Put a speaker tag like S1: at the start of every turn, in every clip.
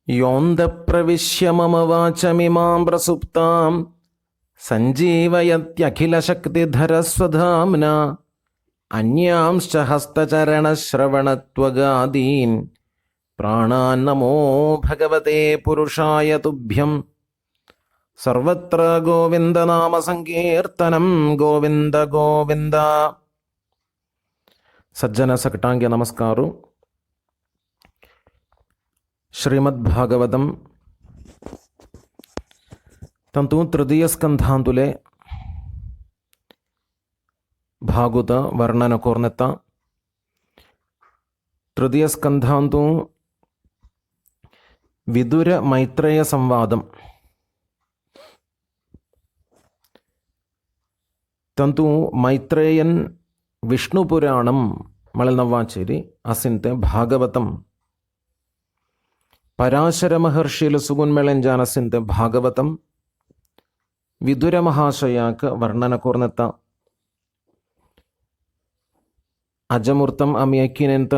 S1: योऽन्तःप्रविश्य मम वाचमिमां प्रसुप्तां सञ्जीवयत्यखिलशक्तिधरस्वधाम्ना अन्यांश्च हस्तचरणश्रवणत्वगादीन् प्राणान्नमो भगवते पुरुषाय तुभ्यं। सर्वत्र गोविन्दनामसङ्कीर्तनं गोविन्द गोविन्द। सज्जन सकटांग्य नमस्कारू। श्रीमद्भागवतम तंतु तृतीय स्कंधांतुले भागवत वर्णन कोर्नेत्त तृतीय स्कंधांतु विदुर मैत्रेय संवादम तंतु मैत्रेयन विष्णु पुराणम मलनवाचेरी असिंते भागवतम പരാശര മഹർഷിയിലെ സുഗുന്മേളഞ്ചാനസിൻ്റെ ഭാഗവതം വിദുര മഹാശയാക്ക് വർണ്ണന കൂർന്നെത്ത ಅಜಮೂರ್ತಂ ಅಮಿಯಕ್ಕಿನೆಂತ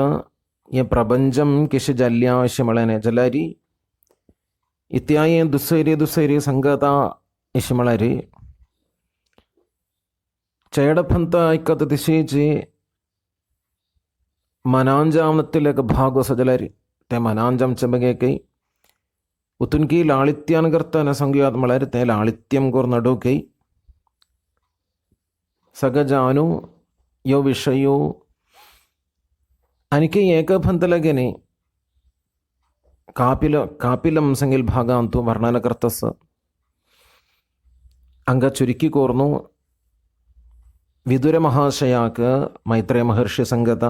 S1: ಯ ಪ್ರಪಂಚಂ ಕಿಶಿ ಜಲ್ಯಾಶಮಳನೆ ಜಲರಿ ಇತ್ಯಾಯ ದುಸೈರಿ ಸಂಗತ ಇಶಮಳರಿ ചേടപ്പന്ത ഇക്കത്ത് ദിശേച്ച് മനാഞ്ചാമത്തിലേക്ക് ഭാഗവ സജലരി ते मनांजम चमगे कई उतुनकी लालित्यान करता न संज्ञात मलर ते लालित्यम कोर नडो कई सगजानु यो विषयो अनिके ಏಕಪಂತಲಗೆನೆ കാപ്പിലം സംഗിൽ ഭാഗാന്തു വർണ്ണന കർത്തസ് ಅಂಗ ചുരുക്കി കോർന്നു വിദുര മഹാശയാക്ക് മൈത്രേയ മഹർഷി സംഗത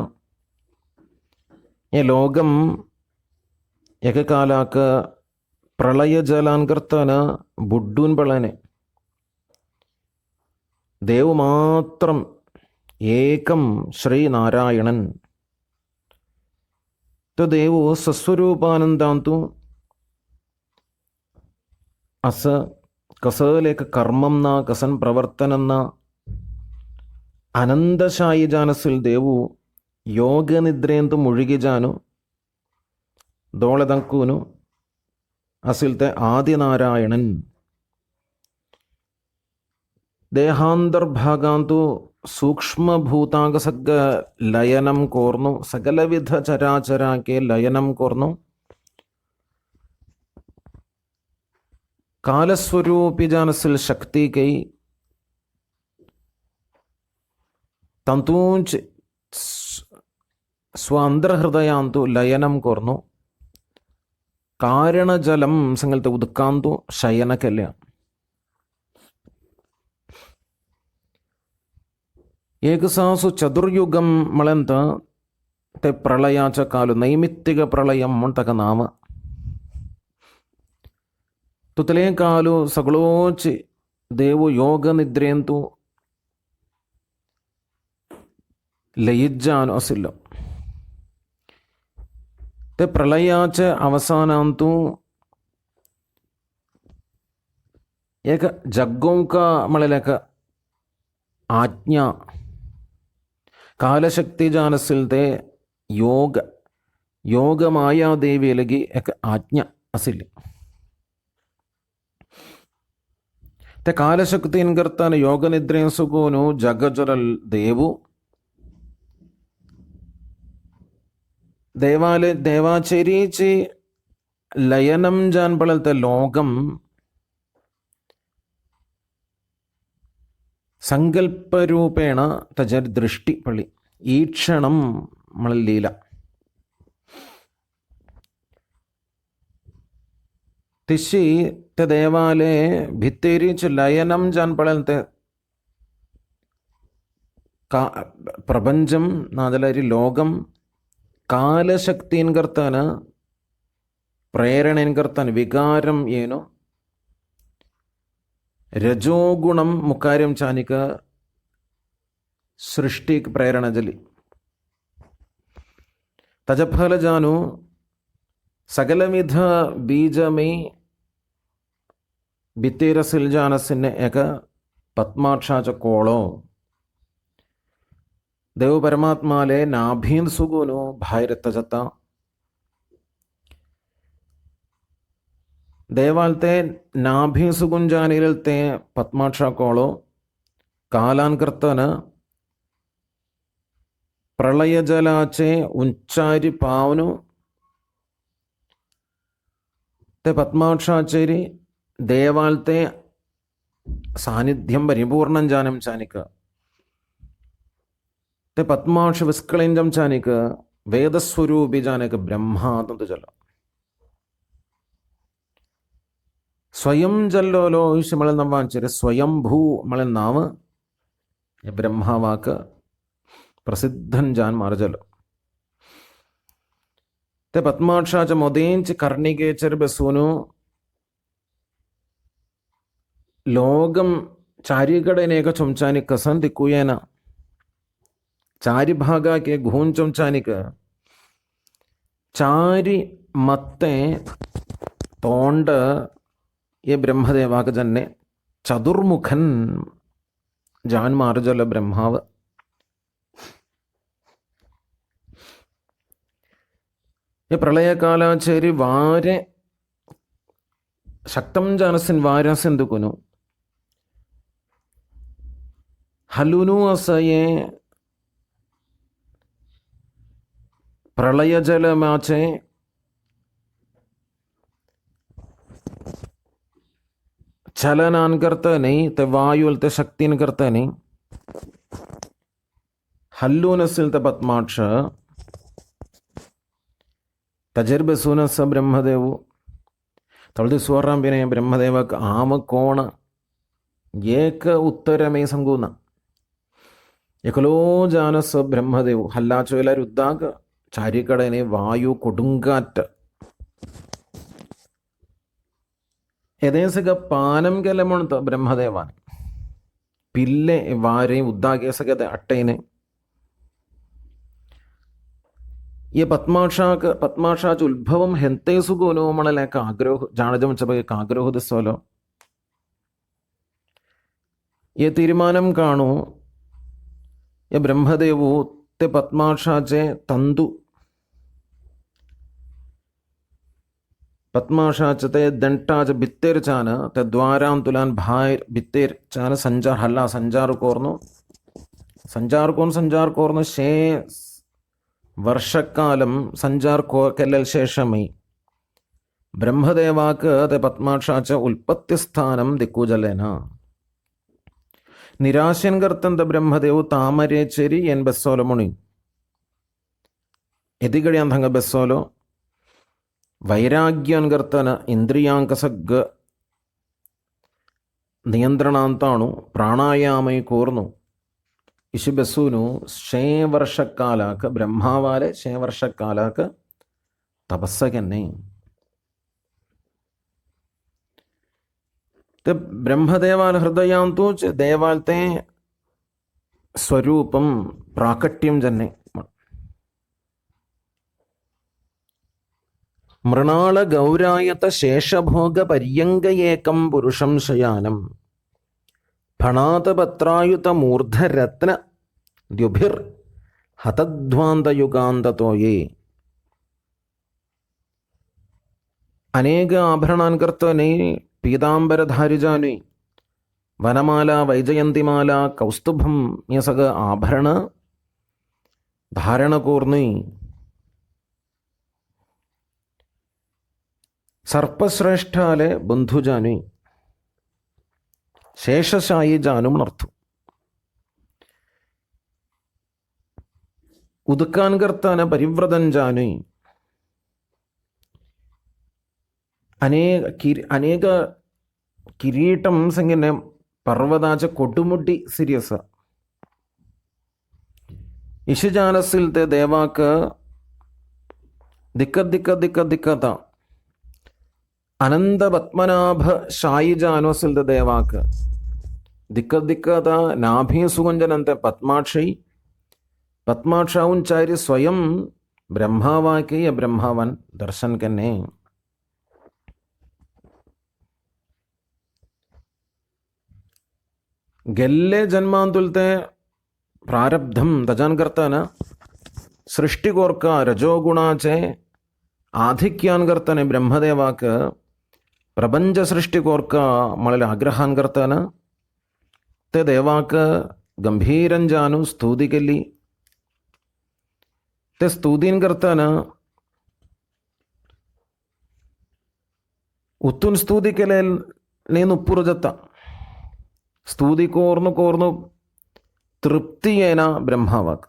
S1: ये ലോകം ಏಕಕಾಲಕ್ಕೆ ಪ್ರಳಯ ಜಲಾನ್ಕರ್ತನ ಬುಡ್ಡೂನ್ ಬಳನೆ ದೇವು ಮಾತ್ರ ಏಕಂ ಶ್ರೀನಾರಾಯಣನ್ ದೇವು ಸಸ್ವರೂಪಾನಂದಾಂತು ಅಸ ಕಸಲೇಕ ಕರ್ಮಂ ನ ಕಸನ್ ಪ್ರವರ್ತನಂ ನ ಅನಂತಶಾಯಿ ಜಾನಸಿಲ್ ದೇವು ಯೋಗ ನಿದ್ರೆಯಂತೂ ಮುಳುಗಿ ಜಾನು ದೋಳದಂಕೂನು ಅಸಿಲ್ತೆ ಆದಿನಾರಾಯಣನ್ ದೇಹಾಂತರ್ಭಾಗಾಂತು ಸೂಕ್ಷ್ಮಭೂತಾಂಗ ಸಗ್ಗ ಲಯನಂ ಕೋರ್ನು ಸಕಲವಿಧ ಚರಾಚರಾಕೆ ಲಯನಂ ಕೋರ್ನು ಕಾಲಸ್ವರೂಪಿ ಜಾನಸಿಲ್ ಶಕ್ತಿ ಕೈ ತಂತೂಂಚ್ ಸ್ವಾಂತರ್ಹೃದಯಾಂತು ಲಯನಂ ಕೋರ್ನು ಕಾರಣಜಲಂ ಸಂಗಲ್ತೆ ಉದ್ಕಾಂತು ಶಯನಕೆಲ್ಲ ಏಕಸಾಸು ಚತುರ್ಯುಗಂ ಮಳಂತ te ಪ್ರಳಯಾಚ ಕಾಲು ನೈಮಿತ್ತಿಕ ಪ್ರಳಯಂ ಮುಂತಕ ನಾಮ ತುತಲೇ ಕಾಲು ಸಗಳೋಚಿ ದೇವು ಯೋಗ ನಿದ್ರೆಯಂತೂ ಲಯಿಜ್ಜಾನು ಅಸಿಲ್ಲ ते प्रलयाच अवसानांतु एक जग्गोंका मळलेक आज्ञा कालशक्ति जानसिलते योग मायादेवी लगी एक आज्ञा असिल ते कालशक्ति करता योग निद्रें सुगोनु जगजरल देवु देवाचरीची लयനം जान पड़लते लोकम संकल्प रूपेण तजर दृष्टि पड़ि ईक्षणम मळलील तिशी ते देवाले भित्तेरीच लयനം जान पड़लते प्रपंचम नादलरी लोकम ಕಾಲಶಕ್ತಿಯನ್ನು ಕರ್ತಾನ ಪ್ರೇರಣೆಯನ್ನು ಕರ್ತಾನ ವಿಕಾರಂ ಏನು ರಜೋಗುಣಂ ಮುಕಾರ್ಯಂ ಚಾನಿಕ ಸೃಷ್ಟಿಕ್ ಪ್ರೇರಣ ಜಲಿ ತಜಫಲ ಜಾನು ಸಕಲವಿಧ ಬೀಜಮೇ ಬಿತ್ತೇರಸಿಲ್ ಜಾನಸಿನ್ನೆ ಏಕ ಪದ್ಮಾಕ್ಷಾಚ ಕೋಳೋ देव परमात्माले नाभीन सुगुनु भाई रत्ता जता देवालते नाभि सुगुंजानिलते पद्माक्षा कोळो कालांकर्तन प्रलय जलाचे उंचारी पावनु ते पद्माक्षाचेरी देवालते सानिध्यम परिपूर्णं जानम चानिक ते पद्माक्ष विस्कलिंजम चानिक वेदस्वरूपी जानिक ब्रह्मातंतु जल स्वयं जल्लोलो इस मल नवांचरे स्वयं भू मल नाम ये ब्रह्मावाक प्रसिद्धन जान मार्जल ते पद्माक्षाच मोदेंच कर्णिके चरबसूनु ലോകം ചാരികടനേക ചുംചാനിക്ക് കസന്തി കുയേന ചാരി ഭാഗാക്കെ ഘൂൻ ചുംചാനിക്ക് ചാരി മത്തെ തോണ്ട് ये ब्रह्मदेवाक जन्ने चतुर्मुखन जान मार्जल ब्रह्माव ये प्रलयकालाचेरी वारे शक्तं जानसिन वारासिंदुकुनु हलुनु असये प्रलय जलमाचे चलनान करता नहीं ते वायुल ते शक्तिन करता नहीं हल्लून सिल ते पद्माक्ष तजर्ब सुनस ब्रह्मदेव तळदि स्वराम विनय ब्रह्मदेवक आम कोण एक उत्तरमे संगून एकलो जानस ब्रह्मदेव हल्लाचो എല്ലാരും ഉദ്ദാക ചാരിക്കടനെ വായു കൊടുങ്കാറ്റ് यदेसग पानम केलमणत ब्रह्मदेवान पिल्ले वारे उद्दागे सगते अट्टेने ये पद्माक्षाच उद्भवम हेंते सुगोनो मणलेक आग्रह जानजम चबगे आग्रह दिसोलो ये तीर्मानम काणु ये ब्रह्मदेवु ते पद्माक्षाचे तंतु पद्माक्षाचते दंटाच भित्तेर चान ते द्वाराम तुलान भायर भित्तेर चान संजार हल्ला संजार कोर्नो शे वर्षकालम संजार को केल्लल शेषमई ब्रह्मदेवाक ते पद्माक्षाच उल्पत्ति स्थानम दिक्कुजलेन निराशन कर्तंत ब्रह्मदेव तामरेचेरी एन बेस्सोलो मुनि एदिगडियांधंग बेस्सोलो वैराग्यंकर्तन इंद्रियांकसग नियंत्रणांताणु प्राणायामय कोर्नु इशिबसूनु 6 वर्षकालाक ब्रह्मावाले 6 वर्षकालाक तपस्सकन्ने ते ब्रह्मदेवाल हृदयांतु च देवालते स्वरूपम प्राकट्यम जन्ने मृणाल गौरायत शेषभोग पर्यंग एकम पुरुषं शयानम फणात पत्रायुत मूर्धरत्न द्युभिर हतध्वांत युगांततो ये अनेक आभरणान कर्तने पीतांबरधारिजानि वनमाला वैजयंतिमाला कौस्तुभम ये सग आभरण धारण कोर्नि सर्पश्रेष्ठाले बंधुजानी शेषशायी जानू अर्थ उदकान कर्तान परिव्रतन जानी अनेक किरीटम संगे पर्वताच कोटुमुट्टी सीरियस इशिजानसिलते देवाक दिक्कता अनंत पद्मनाभ शायिजानोसिलते देवाक दिक्कता नाभि सुगुंजनंते पद्माक्षी पद्माक्षाउंचारी स्वयं ब्रह्मावाके या ब्रह्मावन दर्शन करने गेल्ले जन्मांतुलते प्रारब्धम तजान करता न सृष्टि कोर्का रजोगुणाचे आधिक्यान करताने ब्रह्मदेवाक प्रपंच सृष्टि कोरका मळल आग्रहान करताना ते देवाक गंभीरन जाणू स्तुती केली. ते स्तुतीन करताना उतून स्तुती केले నేను ఉప్పురు జత ಸ್ತುತಿ ಕೋರ್ನು ಕೋರ್ನು ತೃಪ್ತಿಯೇನ ಬ್ರಹ್ಮವಾಕ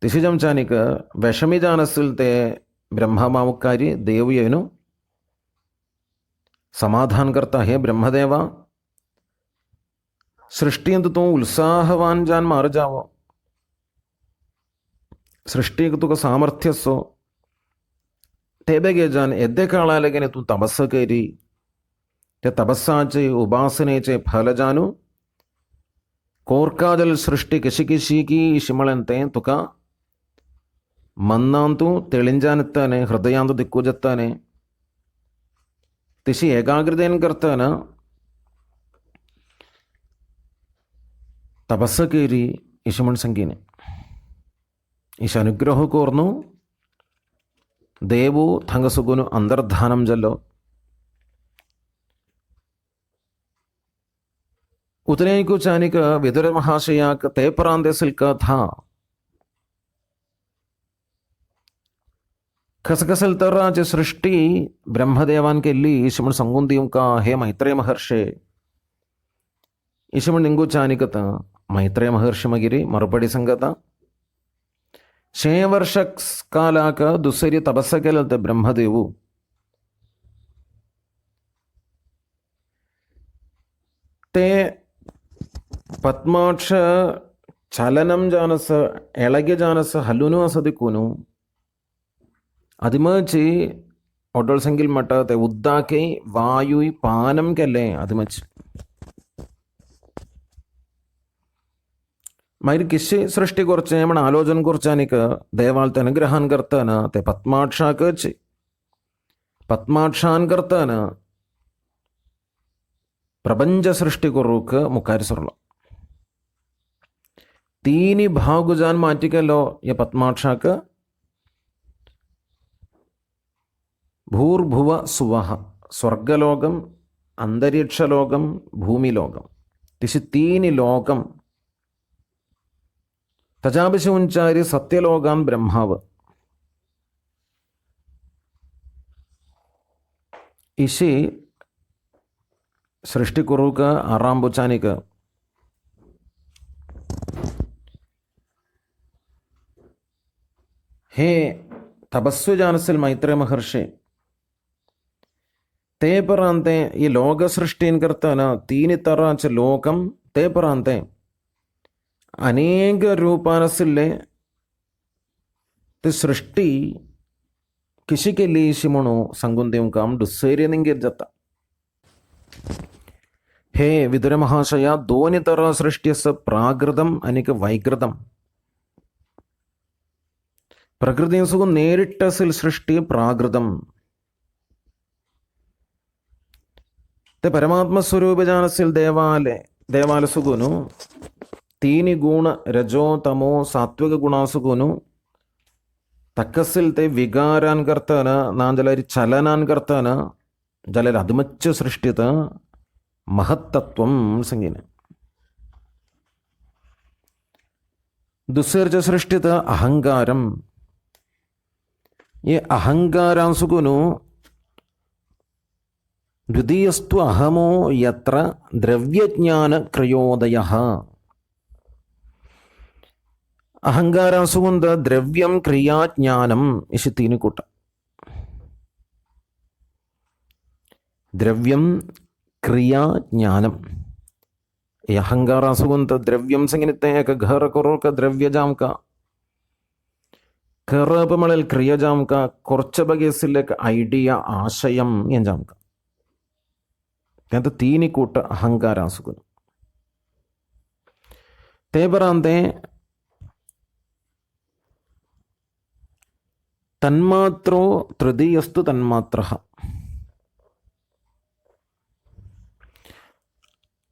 S1: ತಿಶಿಜಂಚಾನಿಕ ವಿಷಮಿಜಾನಸ್ಸಿಲ್ತೆ ಬ್ರಹ್ಮಮಾವುಕ್ಕಾರಿ ದೇವಿಯೇನು समाधान करता है ब्रह्मदेवा. सृष्टि तू उत्साहवान जान मार जावो. सृष्टि तुका सामर्थ्य सो तेबेगे जान एद्दे काळालेगे तू तपस्स केरी. ते तपस्साचे उपासनेचे फल जानू. कोर्कादल सृष्टि किशी किशी की शिमळंते तुका मन्नांतू तेळिंजानित्ताने हृदयांतू दिक्कुजत्ताने तिशी एकाग्रतेन करताना तपस्स केरी ईशमण संगीने ईश अनुग्रह कोर्नु देवु थंगसुगुनु अंतर्धानम जल्लो. उतने को चानिक विदुर महाशयाक तेपरांदे सिल्का था खसखसल तर्राच सृष्टि ब्रह्मदेवान के लिए ईशमण संगुंदियों का हे मैत्रेय महर्षे ईशमण निंगु चानिकत मैत्रेय महर्षि मगिरी मरुपड़ी संगत 6 वर्ष कालाक दुसरी तपस्स केलते ब्रह्मदेवु. ते पद्माक्ष चलनम जानस एळगे जानस हल्लुनु असदिकुनु അതിമച്ച് ഒഡോൾ സംഖ്യൽ മട്ട ते ഉദ്ദാക്കെ വായു പാനം കല്ലേ അതിമച്ച് മൈര് കിശ് സൃഷ്ടി കുറിച്ച് നമ്മൾ ആലോചന കുറിച്ചാനിക്ക് ദേവാലത്തെ അനുഗ്രഹാൻ കർത്താന ते പത്മാക്ഷാക്കച്ച് പത്മാക്ഷാൻ കർത്താന പ്രപഞ്ച സൃഷ്ടി കുറുക്ക് മുക്കാരിസുള്ള തീനി ഭാഗുജാൻ മാറ്റിക്കല്ലോ ഈ പത്മാക്ഷാക്ക് ഭൂർഭുവ സുവഹ സ്വർഗലോകം അന്തരീക്ഷലോകം ഭൂമിലോകം തിശി തീനി ലോകം തജാപിശ ഉഞ്ചാരി സത്യലോകാൻ ബ്രഹ്മാവ് ഇശി സൃഷ്ടി കുറുക്ക് ആറാം ബുച്ചാനിക്ക് ഹേ തപസ്വജാനസിൽ മൈത്രേയ മഹർഷി ते परांते ये लोक सृष्टीन करताना 3 तरांचे लोकम ते परांते अनेक रूपानसिल्ले ते सृष्टि किसी के लिए शिमणो संगुंदेव काम दुस्सेरे निंगे जाता. हे विदुर महाशया 2 तरा सृष्टियस प्राकृतम अनेक वैकृतम प्रकृति सुगु नेरिट्टसिल सृष्टि प्राकृतम ते परमात्म स्वरूप जानसिल देवाल सुगुनु 3 गुण रजो तमो सात्विक गुणासुगुनु तक्कसिल ते विकारान करतान नांजलरि चलनान करतान जलर अदमच्च सृष्टित महत्तत्वम संगीन दुस्सर्ज सृष्टित अहंकारम ये अहंकारांसुगुनु द्वितीयस्तु अहमो यत्र द्रव्यज्ञान क्रयोदयः अहंकारासुगुंद द्रव्यम क्रियाज्ञानम इस 3 कूट द्रव्यम क्रियाज्ञानम ये अहंकारासुगुंद द्रव्यम संगीते एक घर करो का द्रव्य जाम का करपमल क्रिया जाम का कुछ बगे सिलेक आइडिया आशयम ये जाम का तो 3 कूट अहंकारासुगुन ते परांते तन्मात्रो तृतीयस्तु तन्मात्रः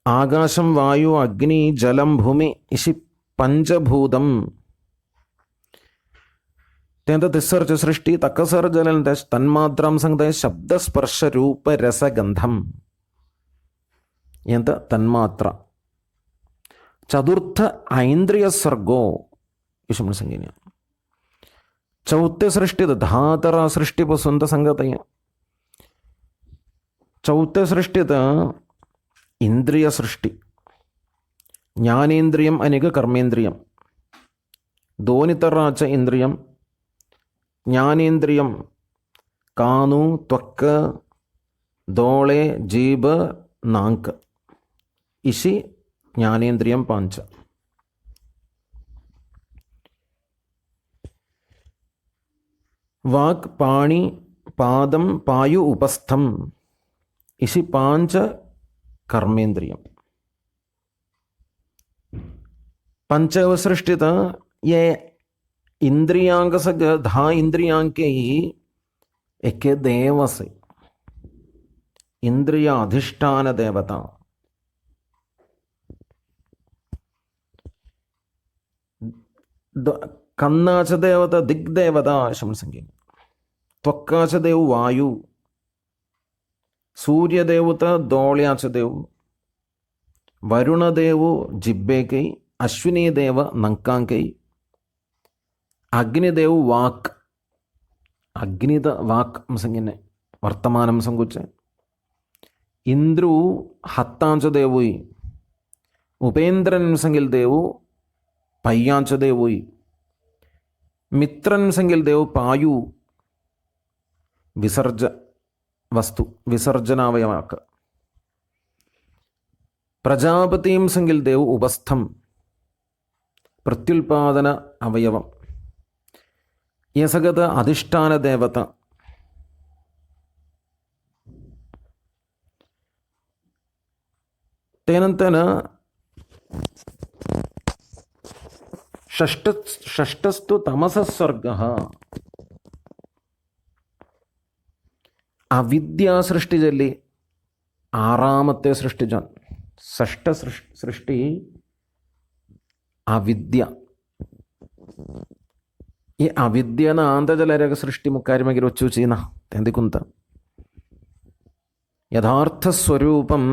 S1: आकाशम वायु अग्नि जलम भूमि इसी पंचभूतम तें तिस्सर च सृष्टि तकसर जलन तन्मात्रां संगते शब्द स्पर्श रूप रस गंधम ಎಂತ ತನ್ಮಾತ್ರ ಚತುರ್ಥ ಐಂದ್ರಿಯ ಸರ್ಗೋ विषम संज्ञा चौथे सृष्टि धातरा सृष्टीपासून तर सांगत आहे चौथ्या सृष्टीत इंद्रिय सृष्टी ज्ञानेंद्रियम अनेक कर्मेंद्रियम दोन्ही तराचं इंद्रियम ज्ञानेंद्रियम कानु त्वक्क दोळे जीभ नाक इशी ज्ञानेंद्रियम पांच वाक् पाणी पादम पायु उपस्थम इसी पांच कर्मेंद्रियम पंचव सृष्टित ये इंद्रियांग सग धा इंद्रियांके ही एक देव से इंद्रिय अधिष्ठान देवता कन्नाच देवता दिग्देवता शमसंज्ञ त्वक्काच देव वायु सूर्यदेवता दोळ्याच देव वरुणदेव जिब्बेकೈ अश्विनी देव नंकांकೈ अग्निदेव वाक् अग्निद वाक् संज्ञने वर्तमानं संकुचे इंद्रु हत्तांच देवुई उपेंद्रन संगिल देव पय्यांच देवुई मित्रन संगिल देव पायु विसर्ज वस्तु विसर्जनावयवाक प्रजापतिं संगिल देव उपस्थम प्रत्युल्पादन अवयवम ये सगत अधिष्ठान देवता तेनंतन षष्ठस्तु तमसस्वर्गः अविद्या सृष्टिजल्ली आरामते सृष्टिजान षष्ठ सृष्टि अविद्य ഈ അവിദ്യന ആന്തജലരക സൃഷ്ടി മുക്കാര്യമെങ്കിൽ ഒച്ചു ചെയ്യുന്ന എന്തിക്കുന്ത യഥാർത്ഥ സ്വരൂപം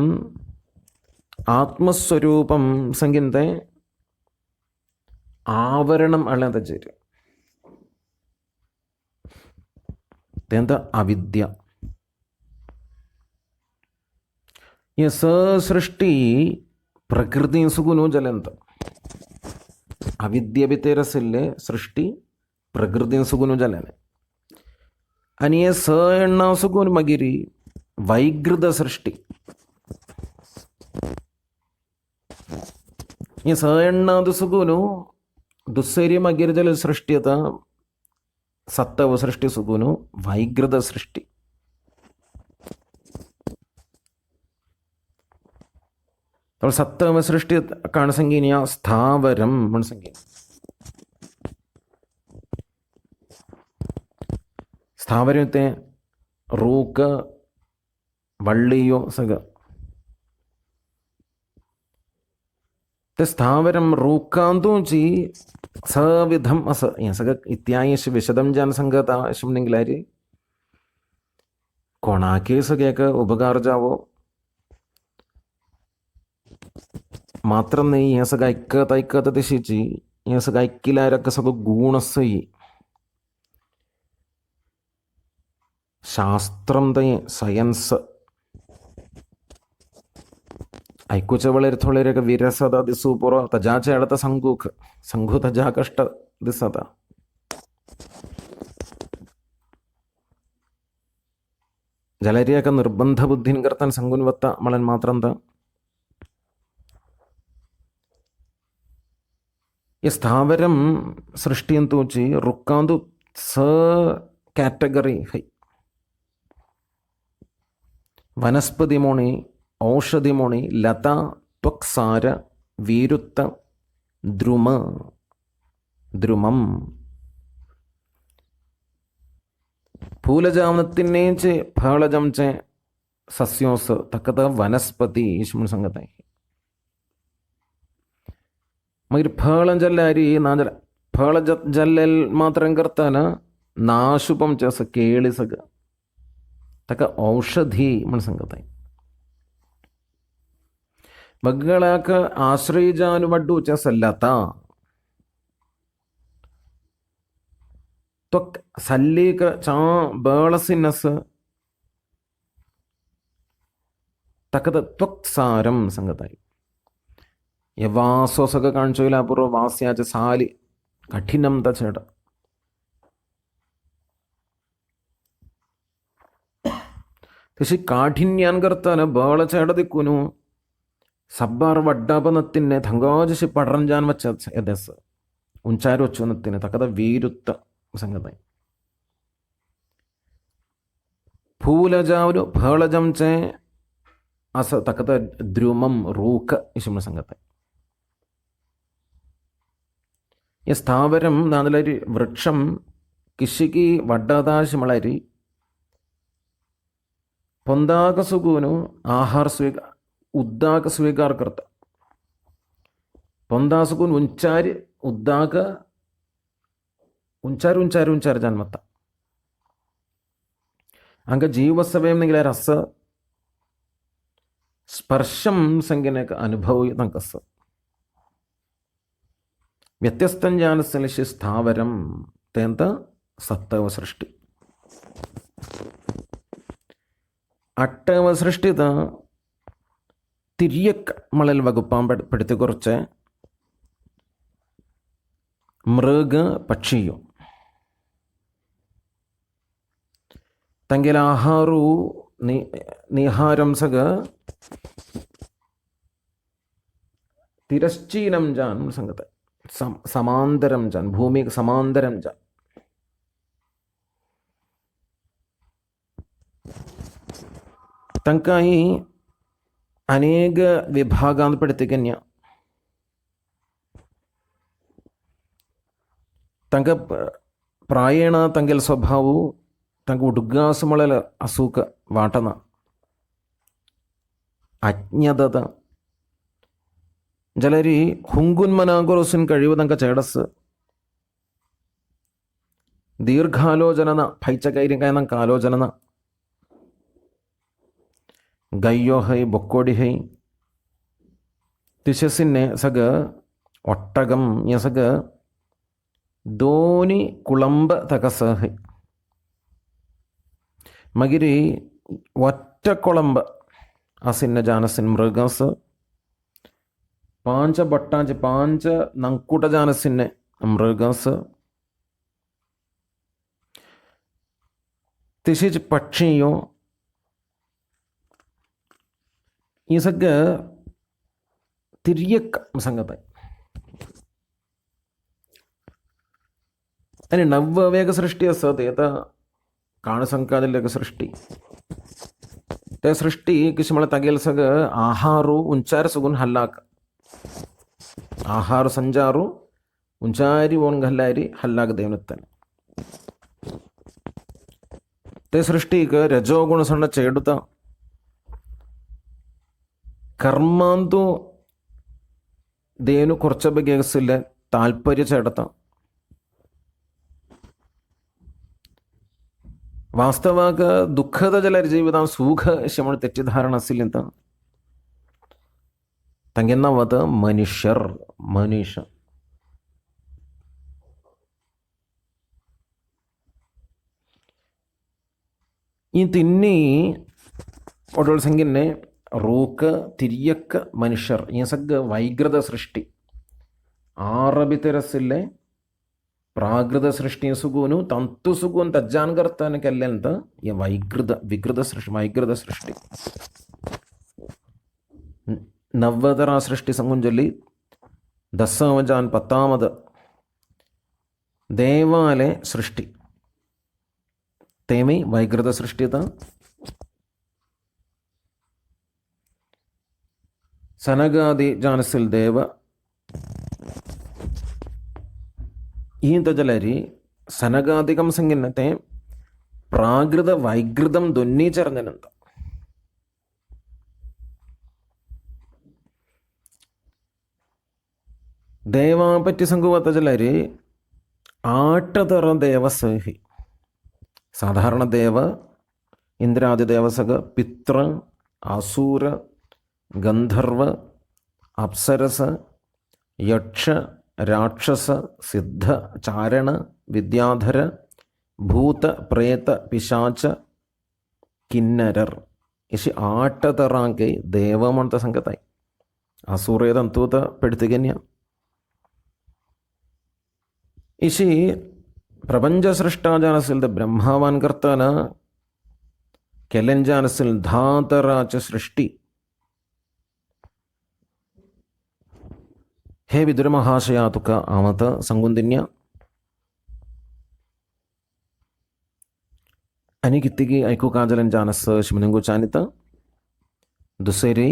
S1: ആത്മസ്വരൂപം സംഗീത ആവരണം അല്ലാതെ ചേരും എന്താ അവിദ്യ ഈ സൃഷ്ടി പ്രകൃതി സുഗുണു ജലന്ത अविद्य भी तेरा सिल्ले सृष्टि प्रकृति सुगुण जलने आणि स एण्णा सुगुण मगिरी वैकृत सृष्टि ये स एण्णाद सुगुणु दुस्सैर्य मगिरी जल सृष्टि आता सत्तव सृष्टि सुगुणु वैकृत सृष्टि तो सत्तव सृष्टि काणसंगीनिया स्थावरम मणसंगी स्थावरते रूक वल्लियो सग ते स्थावरम रूकांतुची सविधम अस या सग इत्यायश विशदम जन संगता शमनिंगलारी कोणाके सगेक उपकार जावो मात्र नाही हे सगळं ऐकत ऐकत तशीची हे सगळं ऐकिल्यारक सगळं गुण असई शास्त्रम ते सयन्स ऐकूच्या वेळेर थोडेरेक विरसता दिसू पुरो तजाचे अडत संघू तजा कष्ट दिसता जलरियाक निर्बंध बुद्धीन करताना सांगून वत्ता मला मात्र ये स्थावरम सृष्टि अंतूची रुक्कांतु स कैटेगरी है वनस्पति मोणी औषधि मोणी लता त्वक्सार वीरुत्त द्रुम ദ്രുമം फूलजामनतिन्नेचे फळजमचे सस्योंस तकत वनस्पति ईश्मण संगत आहे मग फळ जल्लारी नाजल फळ जल्लेल मात्र करताना नाशुपम च केळिसग तक औषधी म्हण सांगत आहे. बग्गळाक आश्रय जानुवड्डू च सल्लता त्वक सल्लीक चा बेळसिनस तकत त्वक सारम सांगत आहे. या वासो सगळं काणचोयला पूर्व वास्याचे साली कठिनम तचेड तशी काठिन्यान करताना बेळ ചേട ദിക്കുനു സബ്ബാർ വഡ്ഡാപനത്തിനെ ധങ്കാജശി പടറഞ്ചാൻ വച്ച എദസ് ഉഞ്ചാരി വച്ചുനത്തിന് തക്കത വീരുത്ത സംഗതി ഫൂലജാവു ഭേളജം ചേ അസ തക്കത ദ്രുമം റൂക്ക ഇശുമ സംഗതി. ഈ സ്ഥാവരം നാലരി വൃക്ഷം കിശിക്ക് വഡ്ഡാതാശിമളരി പൊന്താക സുഗൂನು ಆಹಾರ ಉದ್ದಾಕ ಸ್ವೀಕಾರ करता പൊന്താസുകൂൻ ഉഞ്ചാരി ഉദ്ദാക ഉഞ്ചാരി ഉഞ്ചാരി ഉഞ്ചാരി ജന്മത്ത ಅಂಗ ಜೀವಸವೇನೆಂಗಿಲ್ಲ ರಸ ಸ್ಪರ್ಶಂ ಸಂಗಿನಕ ಅನುಭವ ನಂಕಸ വ്യത്യസ്തം ജ്ഞാനസ്ഥലശി സ്ഥാവരം തേന്ത സത്തവ സൃഷ്ടി അട്ടവ സൃഷ്ടിത തിര്യക്ക് മളൽ വകുപ്പാൻ പെടുത്തി കുറച്ച് മൃഗ പക്ഷിയോ ತಂಗೆಲ ಆಹಾರು ನಿಹಾರಂ ಸಗ തിരശ്ചീനം ജാൻ സംഗത സമാന്തരം ജാൻ ഭൂമി സമാന്തരം ജാൻ തങ്കായി ಅನೇಕ ವಿಭಾಗ ಪಡ್ತಿಗನ್ಯ ತಂಗ ಪ್ರಾಯಣ ತಂಗೆಲ ಸ್ವಭಾವು ತಂಗ ಉಡುಗಾಸುಮಳಲ ಅಸೂಕ ವಾಟನ അജ്ഞത ജലരി ഹുങ്കുന്മനാഗുറസിൻ കഴിവ് തങ്ക ചേടസ് ദീർഘാലോചനന ഭൈച്ചകൈര്യം കാലോചനന ಗಯ್ಯೋ ಹೈ ಬೊಕ್ಕೋಡಿ ಹೈ ತಿಶಸಿನ್ನೆ ಸಗ ಒಟ್ಟಗಂ ಯಸಗ ದೋನಿ ಕುಳಂಬ ತಕಸ ಹೈ ಮಗಿರಿ ಒಟ್ಟ ಕೊಳಂಬ ಅಸಿನ್ನ ಜಾನಸಿನ್ ಮೃಗಸ ಪಾಂಚ ಬಟ್ಟಾಂಚ ಪಾಂಚ ನಂಕುಟ ಜಾನಸಿನ್ನೆ ಮೃಗಸ ತಿಶಿಚ್ ಪಕ್ಷಿಯೋ ಈ ಸಗ್ಗ ತಿರ್ಯಕ್ ಸಂಗತ आणि नववेग सृष्टी असं ते आता काणसंकादिलेग सृष्टी त्या सृष्टी किशी मला तागेल सगळं आहारू उंचार सुगून हल्लाक आहार संजारू उंचारी ओन घल्लारी हल्लाक देवनत्ताನೆ ते सृष्टीक ರಜೋಗುಣ ಸಣ್ಣ ಚೇಡುತ್ತ ಕರ್ಮಾಂತೂ ದೇನು കുറച്ച ಬಗೆಗಿಸಿಲ್ಲ ತಾಲ್ಪರ್ಯ ചേടത്ത ವಾಸ್ತವಾಗ ದುಃಖದ ಜಲರ ಜೀವಿತ ಸುಖ ಶಮಣ ತೆಟ್ಟಿಧಾರಣ ಅಸಿಲ್ಲ ತಂಗೆನ್ನವದ ಮನುಷ್ಯರ್ ಮನುಷ್ಯ ಈ ತಿನ್ನಿ ಒಡೊಳ ಸಂಗಿನ್ನೆ ರೂಕ ತಿರ್ಯಕ್ಕ ಮನುಷ್ಯರ್ ಈ ಸಗ್ಗ ವೈಗ್ರದ ಸೃಷ್ಟಿ ಆರಬಿತೆರಸಿಲ್ಲೆ ಪ್ರಾಕೃತ ಸೃಷ್ಟಿ ಸುಗೂನು ತಂತು ಸುಗೂನ್ ತಜ್ಜಾನ್ಗರ್ತಾನಕ್ಕೆಲ್ಲ ಅಂತ ಈ ವಿಕೃತ ಸೃಷ್ಟಿ നവ്വതര സൃഷ്ടി സംകുഞ്ചൊല്ലി ദശമജാൻ 10ാമത് ദേവാലയ സൃഷ്ടി തേമി വൈകൃത സൃഷ്ടിത സനഗാദി ജാനസിൽ ദേവ ഈന്തജലരി സനഗാദികം സംഗിന്നത്തെ പ്രാകൃത വൈകൃതം ധ്വന്നീചരണനന്ത ದೇವಾಪಟ್ಟಿ ಸಂಗುವತ್ತ ಜಲರಿ ಆಟದರ ದೇವಸಹಿ साधारण देव इंद्रादिदेवसग पितृ आसूर गंधर्व अप्सरस यक्ष राक्षस सिद्ध चारण विद्याधर भूत प्रेत पिशाच किन्नरर इसी 8 तरह के देव म्हणता सांगत आहे. आसूर येतं तर पेडतिगन्या इसी प्रपंच सृष्टा जाणसेल तर ब्रह्मावान करताना केलें जाणसेल धातराच सृष्टी. हे विदुर महाशया तुका आमत सांगून दिन्या. आणि कितीकी ऐकू काजलन जानस शिमनिंगू चानित दुसरी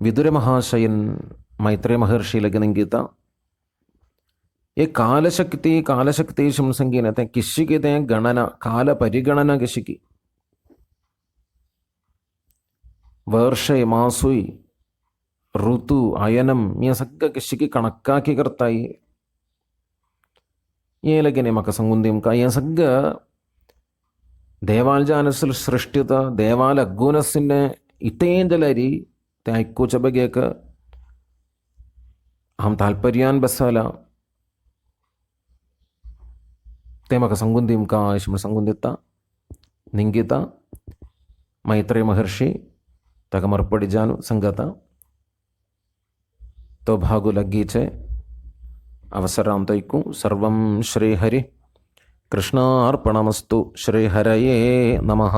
S1: विदुर महाशयन मैत्रेय महर्षी लगनिंगीता ये कालशक्ति शिमसंगीनते किशिकी ते गणना काल परिगणना किशिकी वर्षे मासुई ऋतु अयनम ये सगळं किशिकी कणक्काकी करताई. ये लगेने मका सांगून देम का ये सगळं ದೇವಾಲ್ಜಾನಸಲ್ ಸೃಷ್ಟಿತ ದೇವಾಲ ಅಗ್ಗುನಸ್ಸಿನ ಇತೇಂದಲರಿ ते ऐकूच्या बगेक हांव ताल्पर्यान बसला ते म्हाका सांगून दी मुका अशें म्हण सांगून दिता. निंगिता मैत्रेय महर्षी ताका मरपडी जानु संगता तो भागु लग्गीचे अवसरांत ऐकू. सर्वं श्रीहरि कृष्णार्पणमस्तु. श्रीहरये नमः.